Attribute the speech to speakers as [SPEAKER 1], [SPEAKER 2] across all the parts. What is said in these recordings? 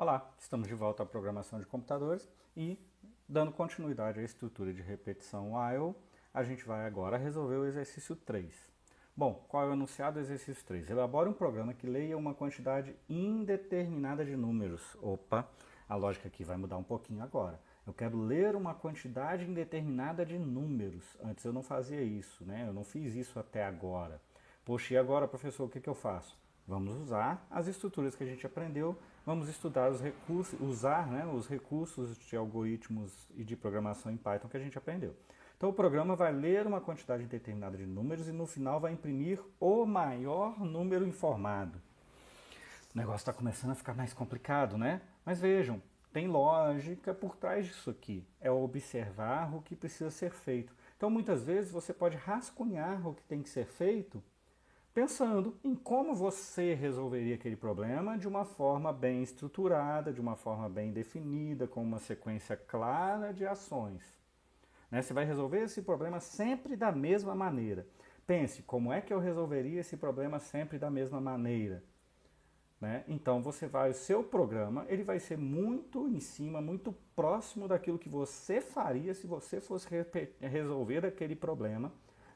[SPEAKER 1] Olá, estamos de volta à programação de computadores e, dando continuidade à estrutura de repetição while, a gente vai agora resolver o exercício 3. Bom, qual é o enunciado do exercício 3? Elabore um programa que leia uma quantidade indeterminada de números. Opa, a lógica aqui vai mudar um pouquinho agora. Eu quero ler uma quantidade indeterminada de números. Antes eu não fazia isso, né? Eu não fiz isso até agora. Poxa, e agora, professor, o que eu faço? Vamos usar as estruturas que a gente aprendeu, vamos estudar os recursos, usar, né, os recursos de algoritmos e de programação em Python que a gente aprendeu. Então o programa vai ler uma quantidade determinada de números e no final vai imprimir o maior número informado. O negócio está começando a ficar mais complicado, né? Mas vejam, tem lógica por trás disso aqui. É observar o que precisa ser feito. Então muitas vezes você pode rascunhar o que tem que ser feito pensando em como você resolveria aquele problema de uma forma bem estruturada, de uma forma bem definida, com uma sequência clara de ações. Né? Você vai resolver esse problema sempre da mesma maneira. Pense, como é que eu resolveria esse problema sempre da mesma maneira? Né? Então você vai, o seu programa, ele vai ser muito em cima, muito próximo daquilo que você faria se você fosse resolver aquele problema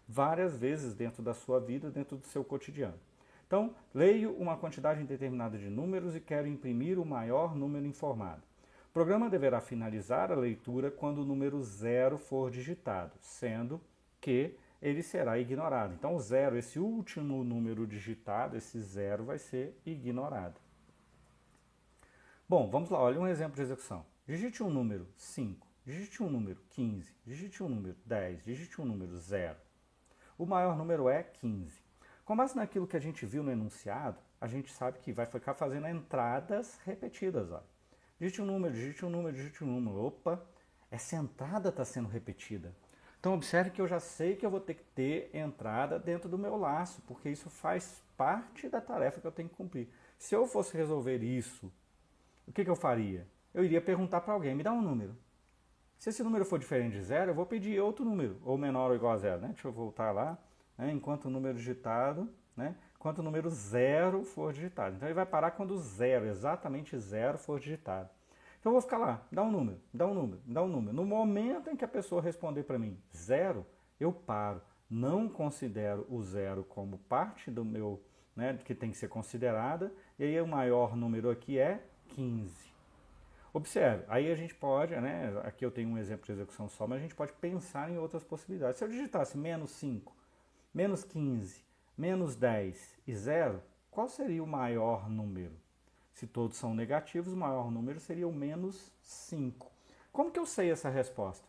[SPEAKER 1] várias vezes dentro da sua vida, dentro do seu cotidiano. Então, leio uma quantidade indeterminada de números e quero imprimir o maior número informado. O programa deverá finalizar a leitura quando o número 0 for digitado, sendo que ele será ignorado. Então, o 0, esse último número digitado, esse 0 vai ser ignorado. Bom, vamos lá, olha um exemplo de execução. Digite um número 5, digite um número 15, digite um número 10, digite um número 0. O maior número é 15. Com base naquilo que a gente viu no enunciado, a gente sabe que vai ficar fazendo entradas repetidas. Olha. Digite um número, digite um número, digite um número. Opa, essa entrada está sendo repetida. Então observe que eu já sei que eu vou ter que ter entrada dentro do meu laço, porque isso faz parte da tarefa que eu tenho que cumprir. Se eu fosse resolver isso, o que eu faria? Eu iria perguntar para alguém, me dá um número. Se esse número for diferente de zero, eu vou pedir outro número, ou menor ou igual a zero. Né? Deixa eu voltar lá, né? Enquanto o número digitado, né? Enquanto o número zero for digitado. Então ele vai parar quando o zero, exatamente zero, for digitado. Então eu vou ficar lá, dá um número, dá um número, dá um número. No momento em que a pessoa responder para mim zero, eu paro. Não considero o zero como parte do meu, né, que tem que ser considerada. E aí o maior número aqui é 15. Observe, aí a gente pode, né, aqui eu tenho um exemplo de execução só, mas a gente pode pensar em outras possibilidades. Se eu digitasse menos 5, menos 15, menos 10 e 0, qual seria o maior número? Se todos são negativos, o maior número seria o menos 5. Como que eu sei essa resposta?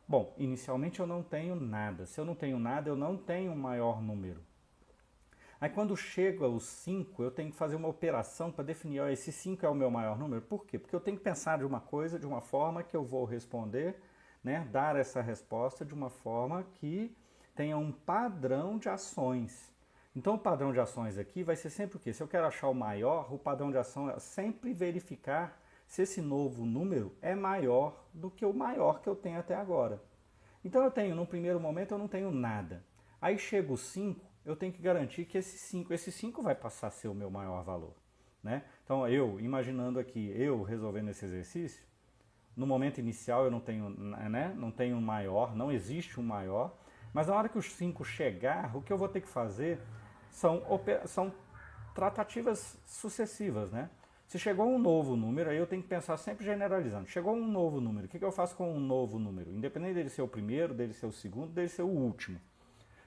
[SPEAKER 1] Bom, inicialmente eu não tenho nada. Se eu não tenho nada, eu não tenho um maior número. Aí quando chega os 5, eu tenho que fazer uma operação para definir, ó, esse 5 é o meu maior número. Por quê? Porque eu tenho que pensar de uma coisa, de uma forma que eu vou responder, né, dar essa resposta de uma forma que tenha um padrão de ações. Então o padrão de ações aqui vai ser sempre o quê? Se eu quero achar o maior, o padrão de ação é sempre verificar se esse novo número é maior do que o maior que eu tenho até agora. Então eu tenho, no primeiro momento eu não tenho nada. Aí chega o 5, eu tenho que garantir que esse 5 vai passar a ser o meu maior valor. Né? Então eu, imaginando aqui, eu resolvendo esse exercício, no momento inicial eu não tenho, né, não tenho um maior, não existe um maior, mas na hora que os 5 chegar, o que eu vou ter que fazer são tratativas sucessivas. Né? Se chegou um novo número, aí eu tenho que pensar sempre generalizando. Chegou um novo número, o que eu faço com um novo número? Independente dele ser o primeiro, dele ser o segundo, dele ser o último.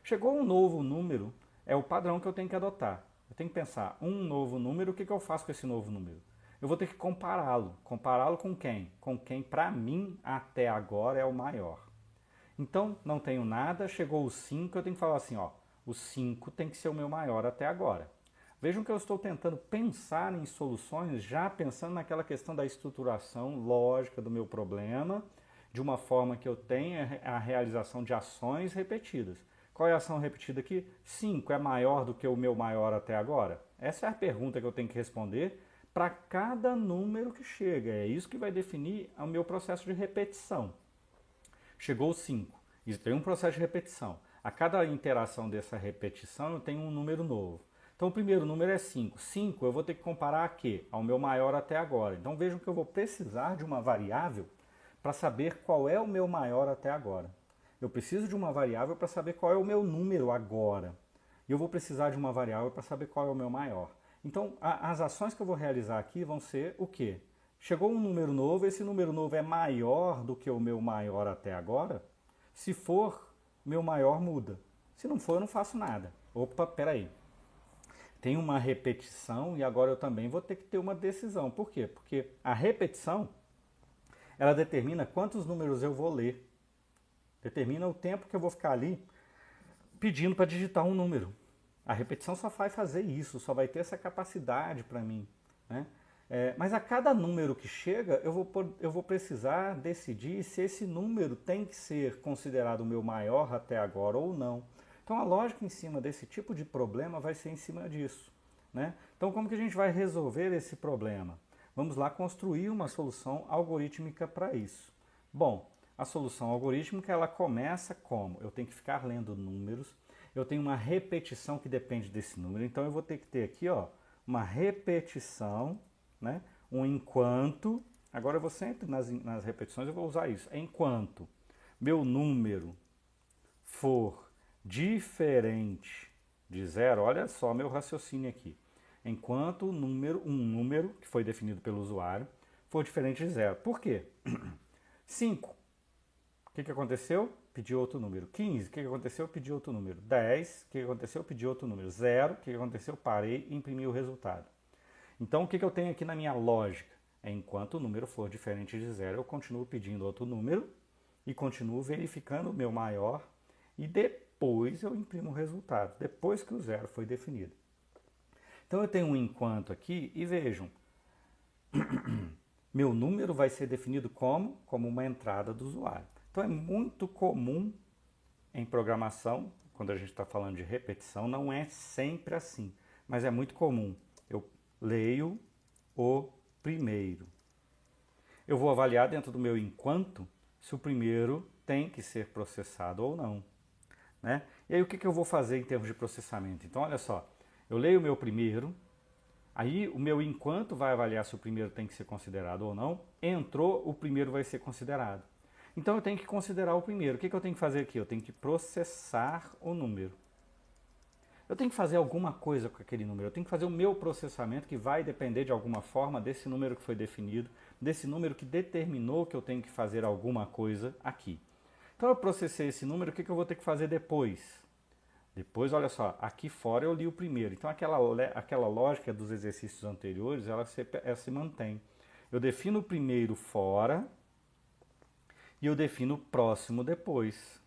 [SPEAKER 1] Chegou um novo número, é o padrão que eu tenho que adotar. Eu tenho que pensar, um novo número, o que eu faço com esse novo número? Eu vou ter que compará-lo. Compará-lo com quem? Com quem, para mim, até agora é o maior. Então, não tenho nada, chegou o 5, eu tenho que falar assim, ó, o 5 tem que ser o meu maior até agora. Vejam que eu estou tentando pensar em soluções, já pensando naquela questão da estruturação lógica do meu problema, de uma forma que eu tenha a realização de ações repetidas. Qual é a ação repetida aqui? 5 é maior do que o meu maior até agora? Essa é a pergunta que eu tenho que responder para cada número que chega. É isso que vai definir o meu processo de repetição. Chegou o 5. Isso tem um processo de repetição. A cada interação dessa repetição eu tenho um número novo. Então o primeiro número é 5. 5 eu vou ter que comparar a quê? Ao meu maior até agora. Então vejam que eu vou precisar de uma variável para saber qual é o meu maior até agora. Eu preciso de uma variável para saber qual é o meu número agora. E eu vou precisar de uma variável para saber qual é o meu maior. Então as ações que eu vou realizar aqui vão ser o quê? Chegou um número novo, esse número novo é maior do que o meu maior até agora? Se for, meu maior muda. Se não for, eu não faço nada. Opa, peraí. Tem uma repetição e agora eu também vou ter que ter uma decisão. Por quê? Porque a repetição, ela determina quantos números eu vou ler. Determina o tempo que eu vou ficar ali pedindo para digitar um número. A repetição só vai fazer isso, só vai ter essa capacidade para mim, né? Mas a cada número que chega, eu vou precisar decidir se esse número tem que ser considerado o meu maior até agora ou não. Então a lógica em cima desse tipo de problema vai ser em cima disso, né? Então como que a gente vai resolver esse problema? Vamos lá construir uma solução algorítmica para isso. Bom, a solução algorítmica ela começa como? Eu tenho que ficar lendo números, eu tenho uma repetição que depende desse número, então eu vou ter que ter aqui ó, uma repetição, né? Um enquanto, agora eu vou sempre nas repetições eu vou usar isso, enquanto meu número for diferente de zero, olha só meu raciocínio aqui, enquanto um número que foi definido pelo usuário for diferente de zero. Por quê? 5, o que aconteceu? Pedi outro número. 15, o que aconteceu? Pedi outro número. 10, o que aconteceu? Pedi outro número. 0, o que aconteceu? Parei e imprimi o resultado. Então, o que eu tenho aqui na minha lógica? Enquanto o número for diferente de zero, eu continuo pedindo outro número e continuo verificando o meu maior e depois eu imprimo o resultado, depois que o zero foi definido. Então, eu tenho um enquanto aqui e vejam, meu número vai ser definido como uma entrada do usuário. Então, é muito comum em programação, quando a gente está falando de repetição, não é sempre assim, mas é muito comum. Eu leio o primeiro. Eu vou avaliar dentro do meu enquanto se o primeiro tem que ser processado ou não, né? E aí o que eu vou fazer em termos de processamento? Então olha só, eu leio o meu primeiro, aí o meu enquanto vai avaliar se o primeiro tem que ser considerado ou não, entrou, o primeiro vai ser considerado. Então eu tenho que considerar o primeiro. O que eu tenho que fazer aqui? Eu tenho que processar o número. Eu tenho que fazer alguma coisa com aquele número, eu tenho que fazer o meu processamento que vai depender de alguma forma desse número que foi definido, desse número que determinou que eu tenho que fazer alguma coisa aqui. Então eu processei esse número, o que eu vou ter que fazer depois? Depois, olha só, aqui fora eu li o primeiro, então aquela lógica dos exercícios anteriores, ela se mantém. Eu defino o primeiro fora e eu defino o próximo depois.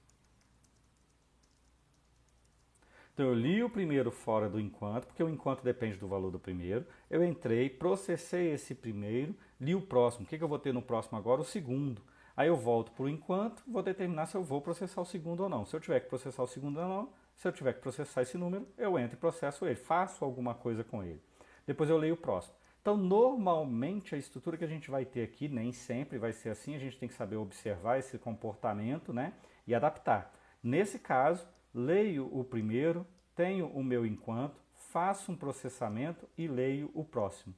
[SPEAKER 1] Então eu li o primeiro fora do enquanto, porque o enquanto depende do valor do primeiro. Eu entrei, processei esse primeiro, li o próximo. O que eu vou ter no próximo agora? O segundo. Aí eu volto para o enquanto, vou determinar se eu vou processar o segundo ou não. Se eu tiver que processar o segundo ou não, se eu tiver que processar esse número, eu entro e processo ele, faço alguma coisa com ele. Depois eu leio o próximo. Então, normalmente, a estrutura que a gente vai ter aqui, nem sempre vai ser assim, a gente tem que saber observar esse comportamento, né, e adaptar. Nesse caso, leio o primeiro, tenho o meu enquanto, faço um processamento e leio o próximo.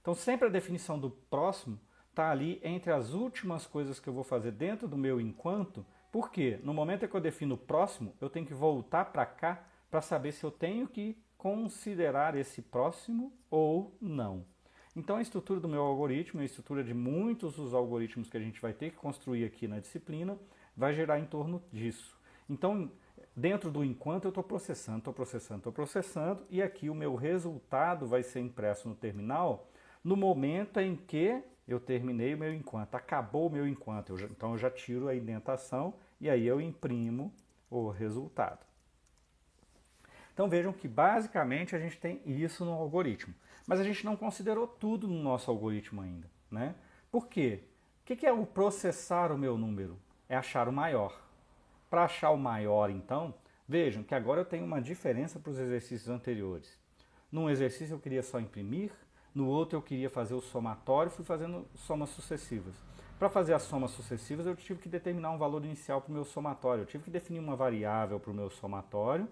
[SPEAKER 1] Então sempre a definição do próximo está ali entre as últimas coisas que eu vou fazer dentro do meu enquanto, porque no momento em que eu defino o próximo, eu tenho que voltar para cá para saber se eu tenho que considerar esse próximo ou não. Então a estrutura do meu algoritmo, a estrutura de muitos dos algoritmos que a gente vai ter que construir aqui na disciplina, vai gerar em torno disso. Então, dentro do enquanto eu estou processando, e aqui o meu resultado vai ser impresso no terminal no momento em que eu terminei o meu enquanto, acabou o meu enquanto, então eu já tiro a indentação e aí eu imprimo o resultado. Então vejam que basicamente a gente tem isso no algoritmo, mas a gente não considerou tudo no nosso algoritmo ainda, né? Por quê? O que é o processar o meu número? É achar o maior. Para achar o maior, então, vejam que agora eu tenho uma diferença para os exercícios anteriores. Num exercício eu queria só imprimir, no outro eu queria fazer o somatório, fui fazendo somas sucessivas. Para fazer as somas sucessivas eu tive que determinar um valor inicial para o meu somatório, eu tive que definir uma variável para o meu somatório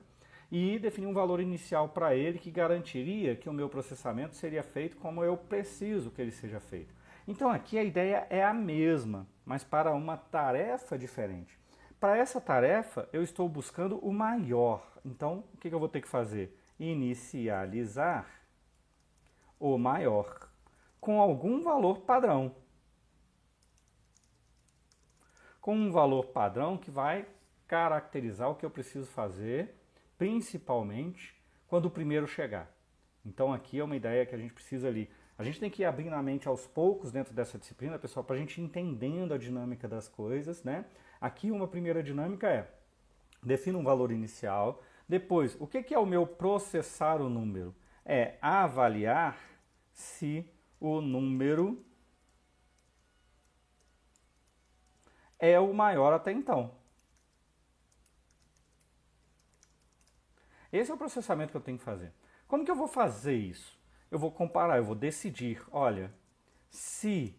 [SPEAKER 1] e definir um valor inicial para ele que garantiria que o meu processamento seria feito como eu preciso que ele seja feito. Então aqui a ideia é a mesma, mas para uma tarefa diferente. Para essa tarefa eu estou buscando o maior. Então o que eu vou ter que fazer? Inicializar o maior com algum valor padrão. Com um valor padrão que vai caracterizar o que eu preciso fazer, principalmente quando o primeiro chegar. Então aqui é uma ideia que a gente precisa ali. A gente tem que ir abrindo a mente aos poucos dentro dessa disciplina, pessoal, para a gente ir entendendo a dinâmica das coisas, né? Aqui uma primeira dinâmica é, defina um valor inicial. Depois, o que é o meu processar o número? É avaliar se o número é o maior até então. Esse é o processamento que eu tenho que fazer. Como que eu vou fazer isso? Eu vou comparar, eu vou decidir, olha, se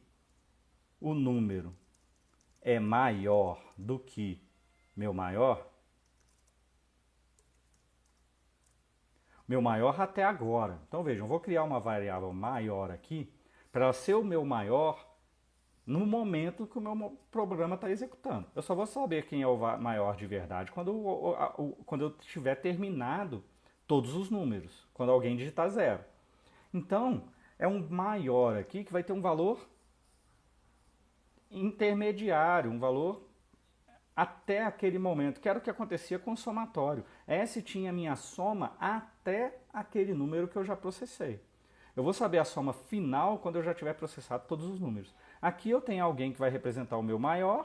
[SPEAKER 1] o número é maior do que meu maior até agora. Então vejam, eu vou criar uma variável maior aqui para ela ser o meu maior no momento que o meu programa está executando. Eu só vou saber quem é o maior de verdade quando eu tiver terminado todos os números, quando alguém digitar 0. Então, é um maior aqui que vai ter um valor intermediário, um valor até aquele momento, que era o que acontecia com o somatório. S tinha minha soma até aquele número que eu já processei. Eu vou saber a soma final quando eu já tiver processado todos os números. Aqui eu tenho alguém que vai representar o meu maior,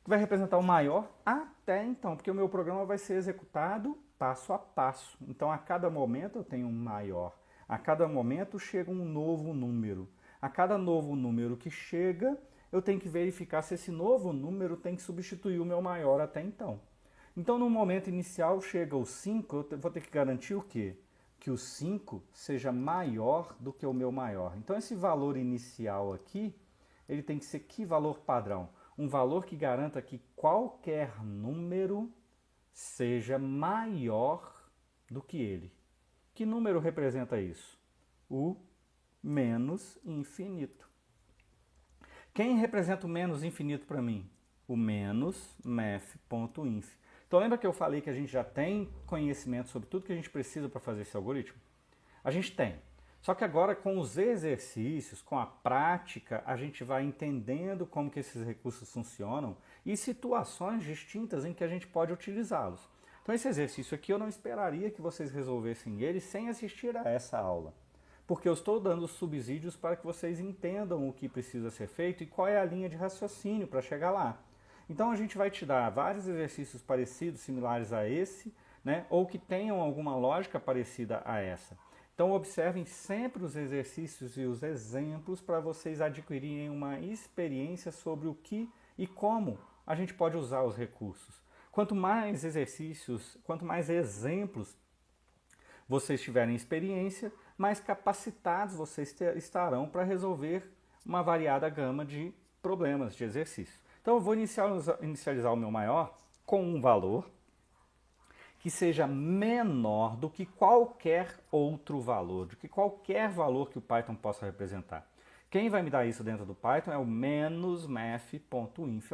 [SPEAKER 1] que vai representar o maior até então, porque o meu programa vai ser executado passo a passo. Então, a cada momento eu tenho um maior. A cada momento chega um novo número. A cada novo número que chega, eu tenho que verificar se esse novo número tem que substituir o meu maior até então. Então, no momento inicial, chega o 5, eu vou ter que garantir o quê? Que o 5 seja maior do que o meu maior. Então, esse valor inicial aqui, ele tem que ser que valor padrão? Um valor que garanta que qualquer número seja maior do que ele. Que número representa isso? O menos infinito. Quem representa o menos infinito para mim? O menos math.inf. Então lembra que eu falei que a gente já tem conhecimento sobre tudo que a gente precisa para fazer esse algoritmo? A gente tem. Só que agora com os exercícios, com a prática, a gente vai entendendo como que esses recursos funcionam e situações distintas em que a gente pode utilizá-los. Então esse exercício aqui eu não esperaria que vocês resolvessem ele sem assistir a essa aula. Porque eu estou dando subsídios para que vocês entendam o que precisa ser feito e qual é a linha de raciocínio para chegar lá. Então a gente vai te dar vários exercícios parecidos, similares a esse, né? Ou que tenham alguma lógica parecida a essa. Então observem sempre os exercícios e os exemplos para vocês adquirirem uma experiência sobre o que e como a gente pode usar os recursos. Quanto mais exercícios, quanto mais exemplos vocês tiverem experiência, mais capacitados vocês estarão para resolver uma variada gama de problemas de exercício. Então eu vou inicializar o meu maior com um valor que seja menor do que qualquer outro valor, do que qualquer valor que o Python possa representar. Quem vai me dar isso dentro do Python é o menos math.inf,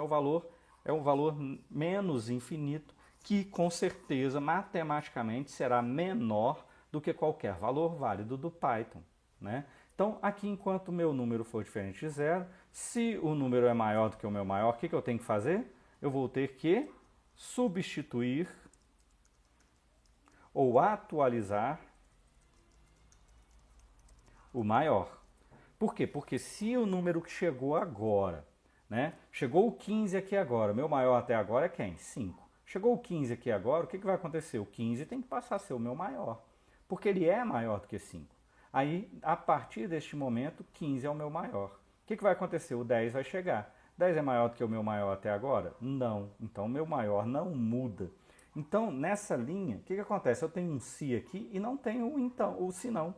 [SPEAKER 1] é um valor menos infinito que com certeza matematicamente será menor do que qualquer valor válido do Python, né? Então aqui enquanto o meu número for diferente de 0, se o número é maior do que o meu maior, o que eu tenho que fazer? Eu vou ter que substituir ou atualizar o maior. Por quê? Porque se o número que chegou agora, né? Chegou o 15 aqui agora, meu maior até agora é quem? 5. Chegou o 15 aqui agora, o que vai acontecer? O 15 tem que passar a ser o meu maior, porque ele é maior do que 5. Aí, a partir deste momento, 15 é o meu maior. O que vai acontecer? O 10 vai chegar. 10 é maior do que o meu maior até agora? Não. Então, o meu maior não muda. Então, nessa linha, o que acontece? Eu tenho um se aqui e não tenho o se não.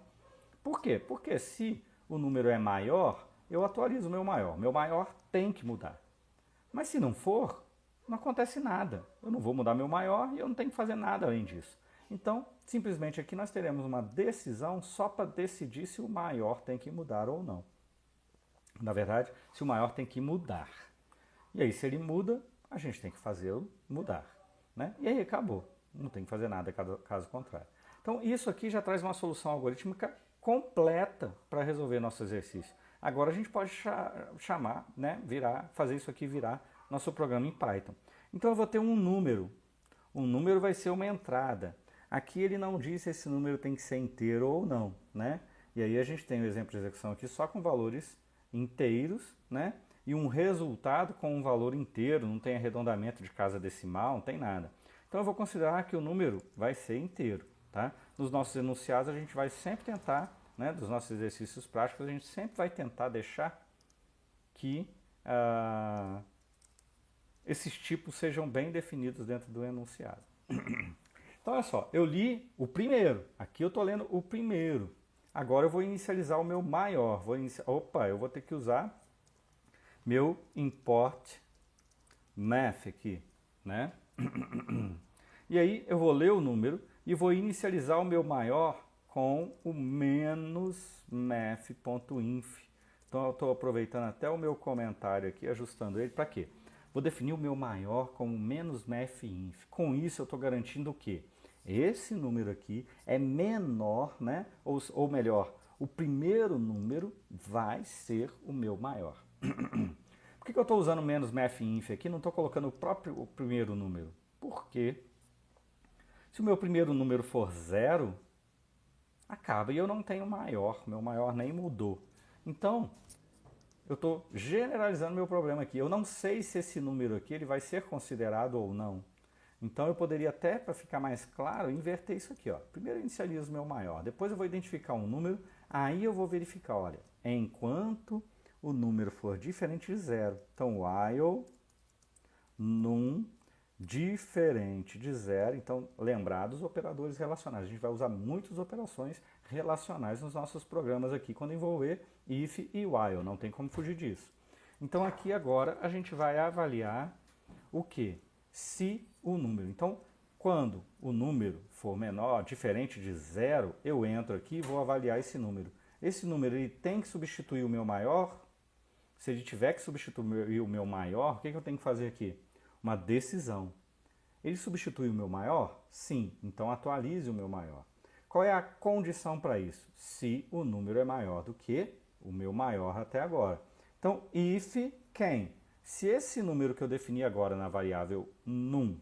[SPEAKER 1] Por quê? Porque se o número é maior, eu atualizo o meu maior. Meu maior tem que mudar. Mas se não for, não acontece nada. Eu não vou mudar meu maior e eu não tenho que fazer nada além disso. Então, simplesmente aqui nós teremos uma decisão só para decidir se o maior tem que mudar ou não. Na verdade, se o maior tem que mudar. E aí, se ele muda, a gente tem que fazê-lo mudar. Né? E aí acabou. Não tem que fazer nada caso contrário. Então, isso aqui já traz uma solução algorítmica completa para resolver nosso exercício. Agora a gente pode chamar, né, fazer isso aqui virar nosso programa em Python. Então eu vou ter um número. Um número vai ser uma entrada. Aqui ele não diz se esse número tem que ser inteiro ou não, né? E aí a gente tem o exemplo de execução aqui só com valores inteiros, né? E um resultado com um valor inteiro, não tem arredondamento de casa decimal, não tem nada. Então eu vou considerar que o número vai ser inteiro, tá? Nos nossos enunciados a gente vai sempre tentar, né, dos nossos exercícios práticos, a gente sempre vai tentar deixar que esses tipos sejam bem definidos dentro do enunciado. Então, olha só, eu li o primeiro. Aqui eu estou lendo o primeiro. Agora eu vou inicializar o meu maior. Eu vou ter que usar meu import math aqui, né? E aí eu vou ler o número e vou inicializar o meu maior com o menos math.inf. Então eu estou aproveitando até o meu comentário aqui, ajustando ele para quê? Vou definir o meu maior como menos math.inf. Com isso eu estou garantindo o quê? Esse número aqui é menor, né? Ou melhor, o primeiro número vai ser o meu maior. Por que eu estou usando menos math.inf aqui? Não estou colocando o primeiro número. Por quê? Se o meu primeiro número for 0, acaba e eu não tenho maior. Meu maior nem mudou. Então, eu estou generalizando meu problema aqui. Eu não sei se esse número aqui ele vai ser considerado ou não. Então eu poderia até, para ficar mais claro, inverter isso aqui. Ó. Primeiro eu inicializo o meu maior, depois eu vou identificar um número, aí eu vou verificar, olha, enquanto o número for diferente de 0. Então while num diferente de 0, então lembrar dos operadores relacionais. A gente vai usar muitas operações relacionais nos nossos programas aqui, quando envolver if e while, não tem como fugir disso. Então aqui agora a gente vai avaliar o que? Se o número. Então, quando o número for menor, diferente de 0, eu entro aqui e vou avaliar esse número. Esse número ele tem que substituir o meu maior? Se ele tiver que substituir o meu maior, o que eu tenho que fazer aqui? Uma decisão. Ele substitui o meu maior? Sim. Então atualize o meu maior. Qual é a condição para isso? Se o número é maior do que o meu maior até agora. Então, if quem? Se esse número que eu defini agora na variável num,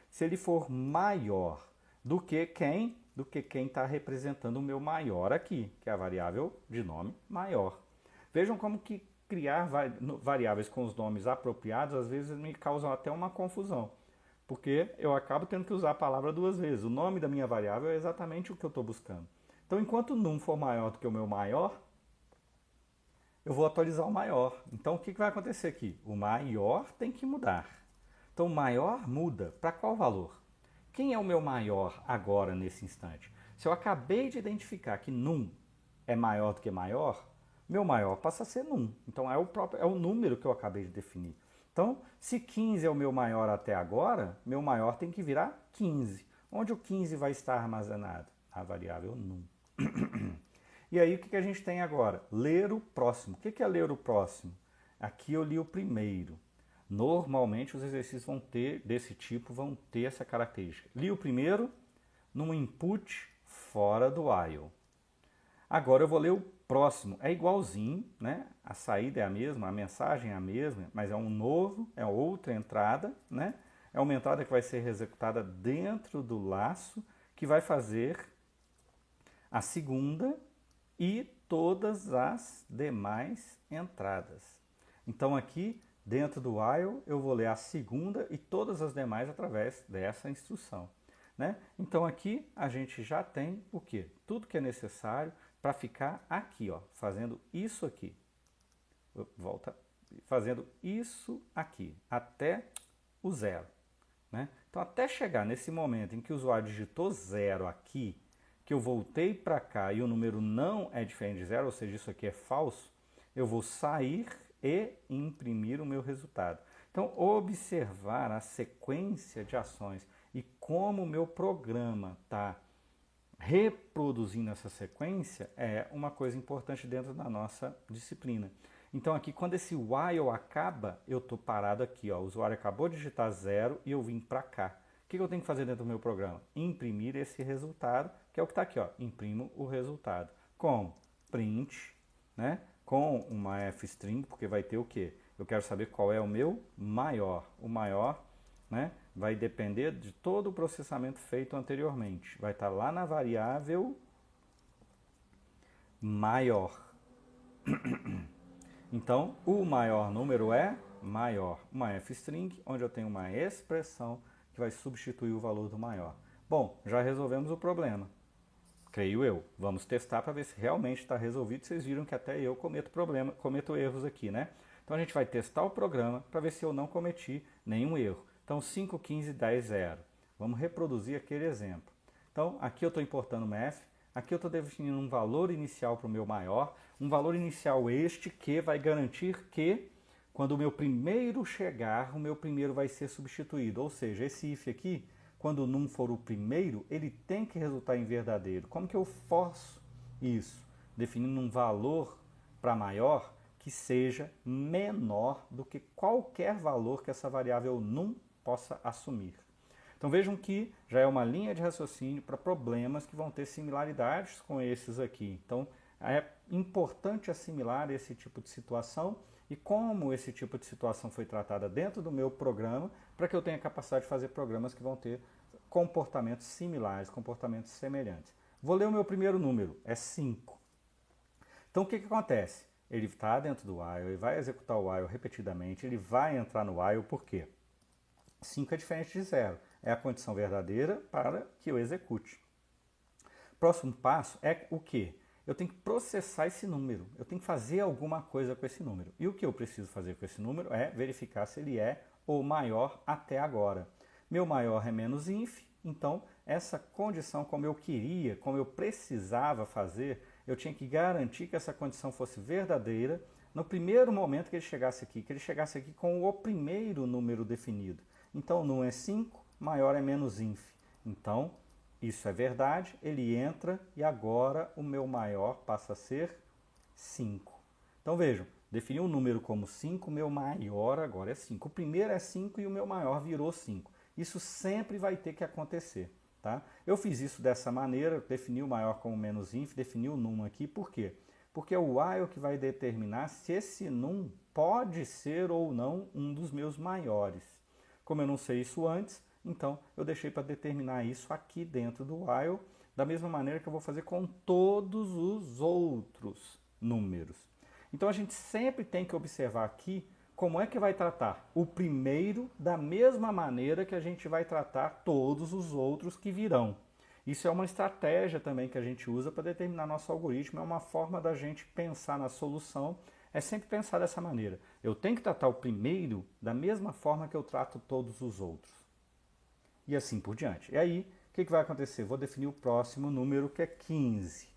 [SPEAKER 1] se ele for maior do que quem? Do que quem está representando o meu maior aqui, que é a variável de nome maior. Vejam como que criar variáveis com os nomes apropriados às vezes me causam até uma confusão. Porque eu acabo tendo que usar a palavra duas vezes. O nome da minha variável é exatamente o que eu estou buscando. Então, enquanto num for maior do que o meu maior, eu vou atualizar o maior. Então, o que vai acontecer aqui? O maior tem que mudar. Então, o maior muda para qual valor? Quem é o meu maior agora, nesse instante? Se eu acabei de identificar que num é maior do que maior, meu maior passa a ser num. Então, é o número que eu acabei de definir. Então, se 15 é o meu maior até agora, meu maior tem que virar 15. Onde o 15 vai estar armazenado? A variável num. E aí, o que a gente tem agora? Ler o próximo. O que é ler o próximo? Aqui eu li o primeiro. Normalmente, os exercícios desse tipo vão ter essa característica. Li o primeiro num input fora do while. Agora eu vou ler o próximo. É igualzinho, né? A saída é a mesma, a mensagem é a mesma, mas é um novo, é outra entrada, né? É uma entrada que vai ser executada dentro do laço, que vai fazer a segunda e todas as demais entradas. Então aqui, dentro do while, eu vou ler a segunda e todas as demais através dessa instrução. Né? Então aqui a gente já tem o quê? Tudo que é necessário para ficar aqui, ó, fazendo isso aqui. Volta, fazendo isso aqui, até o 0. Né? Então até chegar nesse momento em que o usuário digitou 0 aqui, que eu voltei para cá e o número não é diferente de 0, ou seja, isso aqui é falso, eu vou sair e imprimir o meu resultado. Então, observar a sequência de ações. e como o meu programa está reproduzindo essa sequência é uma coisa importante dentro da nossa disciplina. Então aqui, quando esse while acaba, eu estou parado aqui, ó, o usuário acabou de digitar 0 e eu vim para cá. O que eu tenho que fazer dentro do meu programa? Imprimir esse resultado, que é o que está aqui, ó, imprimo o resultado. Com print, né, com uma f-string, porque vai ter o quê? Eu quero saber qual é o meu maior. O maior, né, vai depender de todo o processamento feito anteriormente. Vai estar lá na variável maior. Então, o maior número é maior. Uma f-string, onde eu tenho uma expressão que vai substituir o valor do maior. Bom, já resolvemos o problema. Creio eu. Vamos testar para ver se realmente está resolvido. Vocês viram que até eu cometo erros aqui, né? Então a gente vai testar o programa para ver se eu não cometi nenhum erro. Então 5, 15, 10, 0. Vamos reproduzir aquele exemplo. Então aqui eu estou importando uma f, aqui eu estou definindo um valor inicial para o meu maior, um valor inicial este que vai garantir que quando o meu primeiro chegar, o meu primeiro vai ser substituído. Ou seja, esse if aqui, quando o num for o primeiro, ele tem que resultar em verdadeiro. Como que eu forço isso? Definindo um valor para maior que seja menor do que qualquer valor que essa variável num possa assumir. Então vejam que já é uma linha de raciocínio para problemas que vão ter similaridades com esses aqui. Então é importante assimilar esse tipo de situação e como esse tipo de situação foi tratada dentro do meu programa para que eu tenha capacidade de fazer programas que vão ter comportamentos similares, comportamentos semelhantes. Vou ler o meu primeiro número, é 5. Então o que acontece? Ele está dentro do while, ele vai executar o while repetidamente, ele vai entrar no while, por quê? 5 é diferente de 0, é a condição verdadeira para que eu execute. Próximo passo é o quê? Eu tenho que processar esse número, eu tenho que fazer alguma coisa com esse número. E o que eu preciso fazer com esse número é verificar se ele é o maior até agora. Meu maior é menos inf, então essa condição como eu queria, como eu precisava fazer, eu tinha que garantir que essa condição fosse verdadeira no primeiro momento que ele chegasse aqui com o primeiro número definido. Então, num é 5, maior é menos inf. Então, isso é verdade, ele entra e agora o meu maior passa a ser 5. Então, vejam, defini um número como 5, o meu maior agora é 5. O primeiro é 5 e o meu maior virou 5. Isso sempre vai ter que acontecer. Tá? Eu fiz isso dessa maneira, defini o maior como menos inf, defini o num aqui, por quê? Porque é o while que vai determinar se esse num pode ser ou não um dos meus maiores. Como eu não sei isso antes, então eu deixei para determinar isso aqui dentro do while, da mesma maneira que eu vou fazer com todos os outros números. Então a gente sempre tem que observar aqui como é que vai tratar o primeiro da mesma maneira que a gente vai tratar todos os outros que virão. Isso é uma estratégia também que a gente usa para determinar nosso algoritmo, é uma forma da gente pensar na solução, é sempre pensar dessa maneira. Eu tenho que tratar o primeiro da mesma forma que eu trato todos os outros. E assim por diante. E aí, o que vai acontecer? Vou definir o próximo número, que é 15.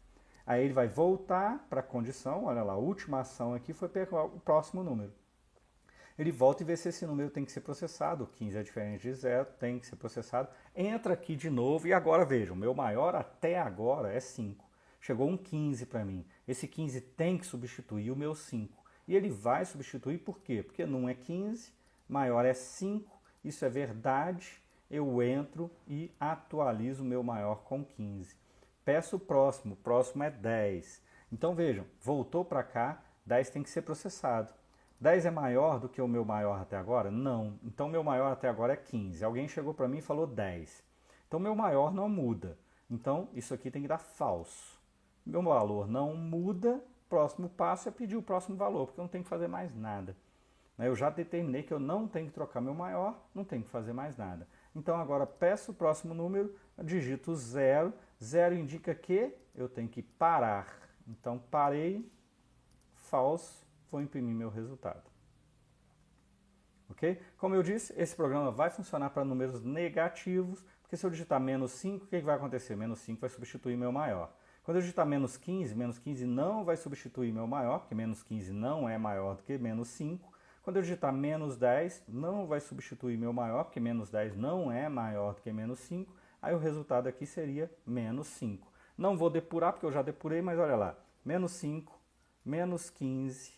[SPEAKER 1] Aí ele vai voltar para a condição, olha lá, a última ação aqui foi pegar o próximo número. Ele volta e vê se esse número tem que ser processado. 15 é diferente de 0, tem que ser processado. Entra aqui de novo e agora vejam, meu maior até agora é 5. Chegou um 15 para mim. Esse 15 tem que substituir o meu 5. E ele vai substituir por quê? Porque num é 15, maior é 5, isso é verdade. Eu entro e atualizo o meu maior com 15. Peço o próximo é 10. Então vejam, voltou para cá, 10 tem que ser processado. 10 é maior do que o meu maior até agora? Não. Então, meu maior até agora é 15. Alguém chegou para mim e falou 10. Então, meu maior não muda. Então, isso aqui tem que dar falso. Meu valor não muda. Próximo passo é pedir o próximo valor, porque eu não tenho que fazer mais nada. Eu já determinei que eu não tenho que trocar meu maior, não tenho que fazer mais nada. Então, agora peço o próximo número, digito 0. 0 indica que eu tenho que parar. Então, parei, falso. Vou imprimir meu resultado. Ok? Como eu disse, esse programa vai funcionar para números negativos, porque se eu digitar menos 5, o que vai acontecer? Menos 5 vai substituir meu maior. Quando eu digitar menos 15 não vai substituir meu maior, porque menos 15 não é maior do que menos 5. Quando eu digitar menos 10, não vai substituir meu maior, porque menos 10 não é maior do que menos 5, aí o resultado aqui seria menos 5. Não vou depurar, porque eu já depurei, mas olha lá, menos 5, menos 15,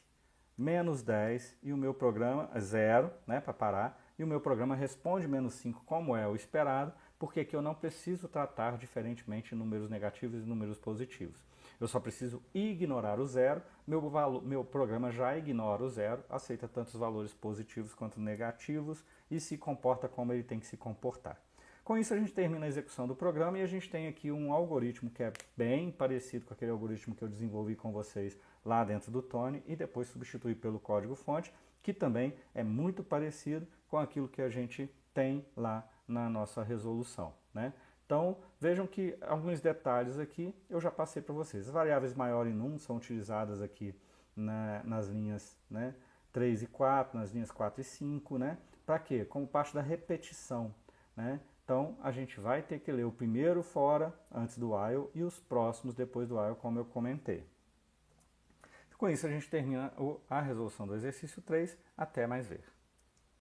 [SPEAKER 1] menos 10, e o meu programa é 0, né, para parar, e o meu programa responde menos 5 como é o esperado, porque aqui eu não preciso tratar diferentemente números negativos e números positivos. Eu só preciso ignorar o zero, meu programa já ignora o zero, aceita tanto os valores positivos quanto negativos e se comporta como ele tem que se comportar. Com isso a gente termina a execução do programa e a gente tem aqui um algoritmo que é bem parecido com aquele algoritmo que eu desenvolvi com vocês lá dentro do Tony e depois substituí pelo código-fonte, que também é muito parecido com aquilo que a gente tem lá na nossa resolução, né? Então, vejam que alguns detalhes aqui eu já passei para vocês. As variáveis maior e num são utilizadas aqui nas linhas, né, 3 e 4, nas linhas 4 e 5, né? Para quê? Como parte da repetição, né? Então, a gente vai ter que ler o primeiro fora antes do while e os próximos depois do while, como eu comentei. Com isso, a gente termina a resolução do exercício 3. Até mais ver.